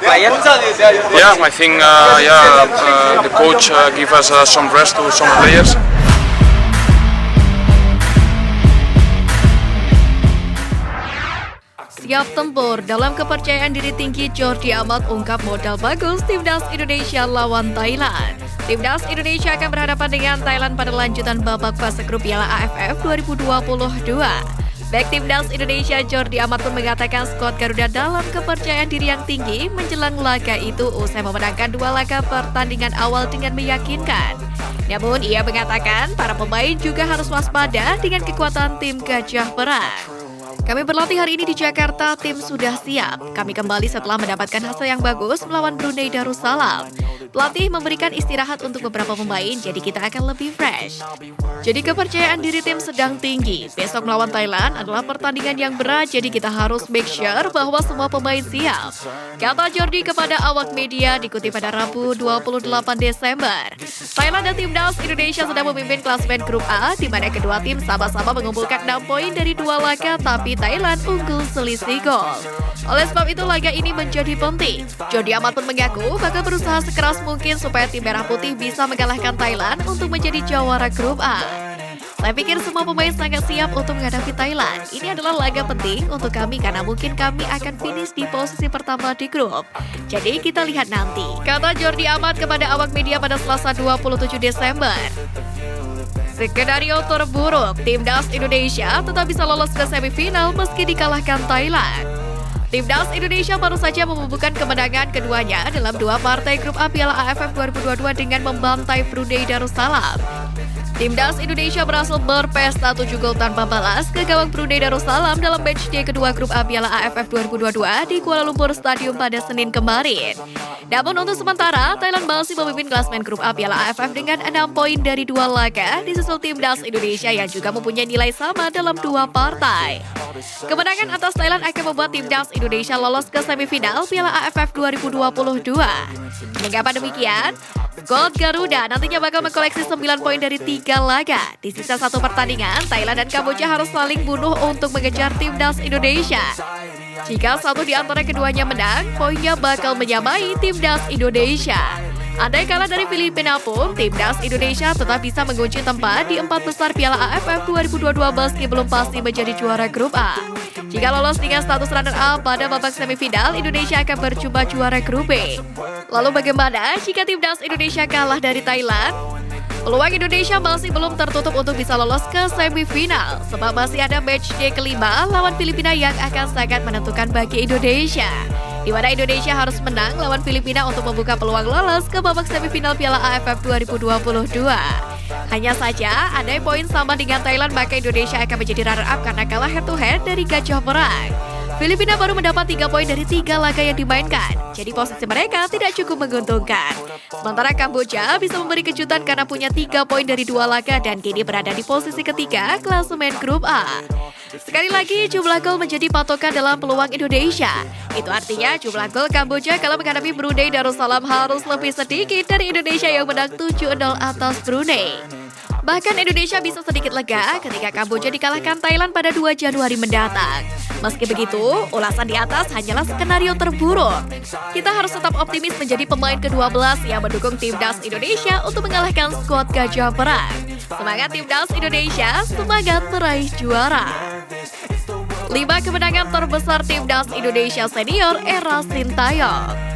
player? Yeah, I think the coach give us some rest to some players. Siap tempur, dalam kepercayaan diri tinggi Jordi Amat ungkap modal bagus Timnas Indonesia lawan Thailand. Timnas Indonesia akan berhadapan dengan Thailand pada lanjutan babak fase grup Piala AFF 2022. Back Timnas Indonesia Jordi Amat pun mengatakan skuad Garuda dalam kepercayaan diri yang tinggi menjelang laga itu usai memenangkan 2 laga pertandingan awal dengan meyakinkan. Namun ia mengatakan para pemain juga harus waspada dengan kekuatan tim Gajah Perang. Kami berlatih hari ini di Jakarta, tim sudah siap. Kami kembali setelah mendapatkan hasil yang bagus melawan Brunei Darussalam. Pelatih memberikan istirahat untuk beberapa pemain, jadi kita akan lebih fresh. Jadi kepercayaan diri tim sedang tinggi. Besok melawan Thailand adalah pertandingan yang berat, jadi kita harus make sure bahwa semua pemain siap. Kata Jordi kepada awak media dikutip pada Rabu 28 Desember. Thailand dan Timnas Indonesia sedang memimpin klasemen grup A, di mana kedua tim sama-sama mengumpulkan 6 poin dari 2 laga, tapi Thailand unggul selisih gol. Oleh sebab itu laga ini menjadi penting. Jordi Amat pun mengaku bakal berusaha sekeras mungkin supaya tim Merah Putih bisa mengalahkan Thailand untuk menjadi jawara grup A. Saya pikir semua pemain sangat siap untuk menghadapi Thailand. Ini adalah laga penting untuk kami karena mungkin kami akan finish di posisi pertama di grup. Jadi kita lihat nanti, kata Jordi Amat kepada awak media pada Selasa 27 Desember. Skenario terburuk, Timnas Indonesia tetap bisa lolos ke semifinal meski dikalahkan Thailand. Timnas Indonesia baru saja membubuhkan kemenangan keduanya dalam 2 partai grup A Piala AFF 2022 dengan membantai Brunei Darussalam. Timnas Indonesia berhasil berpesta 7 gol tanpa balas ke gawang Brunei Darussalam dalam matchday kedua grup A Piala AFF 2022 di Kuala Lumpur Stadium pada Senin kemarin. Namun untuk sementara, Thailand masih memimpin klasemen grup A Piala AFF dengan 6 poin dari 2 laga, disusul Timnas Indonesia yang juga mempunyai nilai sama dalam 2 partai. Kemenangan atas Thailand akan membuat Timnas Indonesia lolos ke semifinal Piala AFF 2022. Mengapa demikian? Skuad Garuda nantinya bakal mengkoleksi 9 poin dari 3 laga. Di sisa 1 pertandingan, Thailand dan Kamboja harus saling bunuh untuk mengejar Timnas Indonesia. Jika satu di antara keduanya menang, poinnya bakal menyamai Timnas Indonesia. Andai kalah dari Filipina pun, Timnas Indonesia tetap bisa mengunci tempat di 4 besar Piala AFF 2022 meski belum pasti menjadi juara grup A. Jika lolos dengan status runner-up pada babak semifinal, Indonesia akan berjumpa juara grup B. Lalu bagaimana jika Timnas Indonesia kalah dari Thailand? Peluang Indonesia masih belum tertutup untuk bisa lolos ke semifinal, sebab masih ada matchday kelima lawan Filipina yang akan sangat menentukan bagi Indonesia. Di mana Indonesia harus menang lawan Filipina untuk membuka peluang lolos ke babak semifinal Piala AFF 2022. Hanya saja, andai poin sama dengan Thailand, maka Indonesia akan menjadi runner-up karena kalah head-to-head dari Gajah Perang. Filipina baru mendapat 3 poin dari 3 laga yang dimainkan, jadi posisi mereka tidak cukup menguntungkan. Sementara Kamboja bisa memberi kejutan karena punya 3 poin dari 2 laga dan kini berada di posisi ketiga klasemen grup A. Sekali lagi, jumlah gol menjadi patokan dalam peluang Indonesia. Itu artinya jumlah gol Kamboja kalau menghadapi Brunei Darussalam harus lebih sedikit dari Indonesia yang menang 7-0 atas Brunei. Bahkan Indonesia bisa sedikit lega ketika Kamboja dikalahkan Thailand pada 2 Januari mendatang. Meski begitu, ulasan di atas hanyalah skenario terburuk. Kita harus tetap optimis menjadi pemain ke-12 yang mendukung Timnas Indonesia untuk mengalahkan skuad Gajah Perang. Semangat Timnas Indonesia, semangat meraih juara. 5 kemenangan terbesar Timnas Indonesia senior era Sintayong.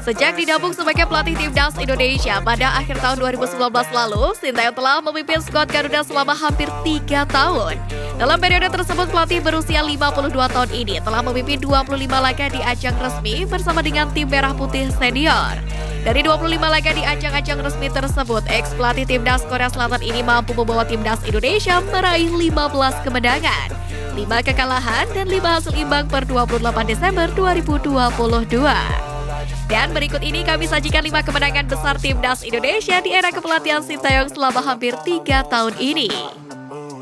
Sejak didapuk sebagai pelatih Timnas Indonesia pada akhir tahun 2019 lalu, Sintayong telah memimpin skuad Garuda selama hampir 3 tahun. Dalam periode tersebut, pelatih berusia 52 tahun ini telah memimpin 25 laga di ajang resmi bersama dengan tim Merah Putih senior. Dari 25 laga di ajang-ajang resmi tersebut, ex-pelatih Timnas Korea Selatan ini mampu membawa Timnas Indonesia meraih 15 kemenangan, 5 kekalahan, dan 5 hasil imbang per 28 Desember 2022. Dan berikut ini kami sajikan 5 kemenangan besar Timnas Indonesia di era kepelatihan Sintayong selama hampir 3 tahun ini.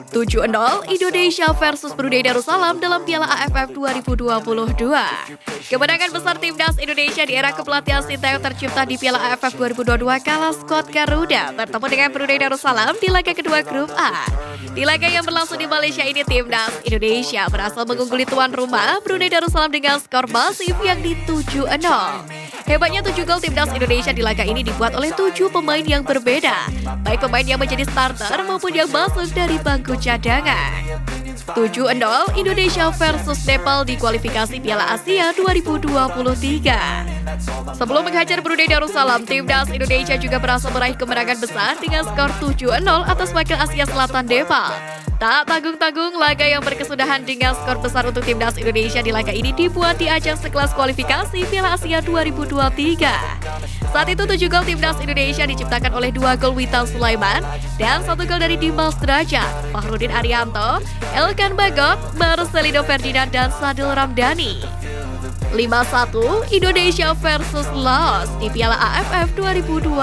7-0 Indonesia versus Brunei Darussalam dalam Piala AFF 2022. Kemenangan besar Timnas Indonesia di era kepelatihan Sintayong tercipta di Piala AFF 2022 kala skuad Garuda bertemu dengan Brunei Darussalam di laga kedua grup A. Di laga yang berlangsung di Malaysia ini, Timnas Indonesia berhasil mengungguli tuan rumah Brunei Darussalam dengan skor masif yakni 7-0. Hebatnya 7 gol timnas Indonesia di laga ini dibuat oleh 7 pemain yang berbeda, baik pemain yang menjadi starter maupun yang masuk dari bangku cadangan. 7-0 Indonesia versus Nepal di kualifikasi Piala Asia 2023. Sebelum menghajar Brunei Darussalam, timnas Indonesia juga berhasil meraih kemenangan besar dengan skor 7-0 atas wakil Asia Selatan Nepal. Tak tanggung-tanggung, laga yang berkesudahan dengan skor besar untuk timnas Indonesia di laga ini dibuat di ajang sekelas kualifikasi Piala Asia 2023. Saat itu 7 gol timnas Indonesia diciptakan oleh 2 gol Witan Sulaiman dan 1 gol dari Dimas Derajat, Fahrudin Arianto, Elkan Bagot, Marcelino Ferdinand, dan Sadil Ramdhani. 5-1 Indonesia versus Laos di Piala AFF 2020.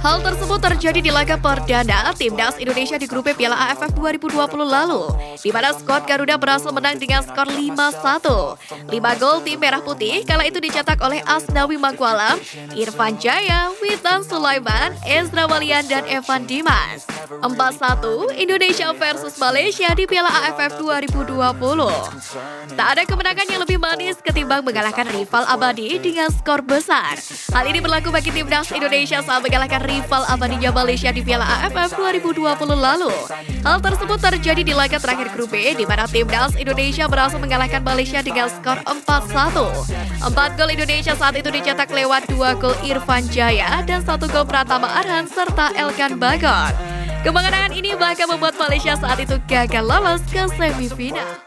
Hal tersebut terjadi di laga perdana timnas Indonesia di grup E Piala AFF 2020 lalu, di mana skuad Garuda berhasil menang dengan skor 5-1. 5 gol tim Merah Putih kala itu dicetak oleh Asnawi Mangkualam, Irfan Jaya, Witan Sulaiman, Ezra Walian, dan Evan Dimas. 4-1 Indonesia versus Malaysia di Piala AFF 2020. Tak ada kemenangan yang lebih manis ketimbang mengalahkan rival abadi dengan skor besar. Hal ini berlaku bagi timnas Indonesia saat mengalahkan rival abadinya Malaysia di Piala AFF 2020 lalu. Hal tersebut terjadi di laga terakhir grup B, di mana timnas Indonesia berhasil mengalahkan Malaysia dengan skor 4-1. 4 gol Indonesia saat itu dicetak lewat 2 gol Irfan Jaya dan 1 gol Pratama Arhan serta Elkan Bagot. Kemenangan ini bahkan membuat Malaysia saat itu gagal lolos ke semifinal.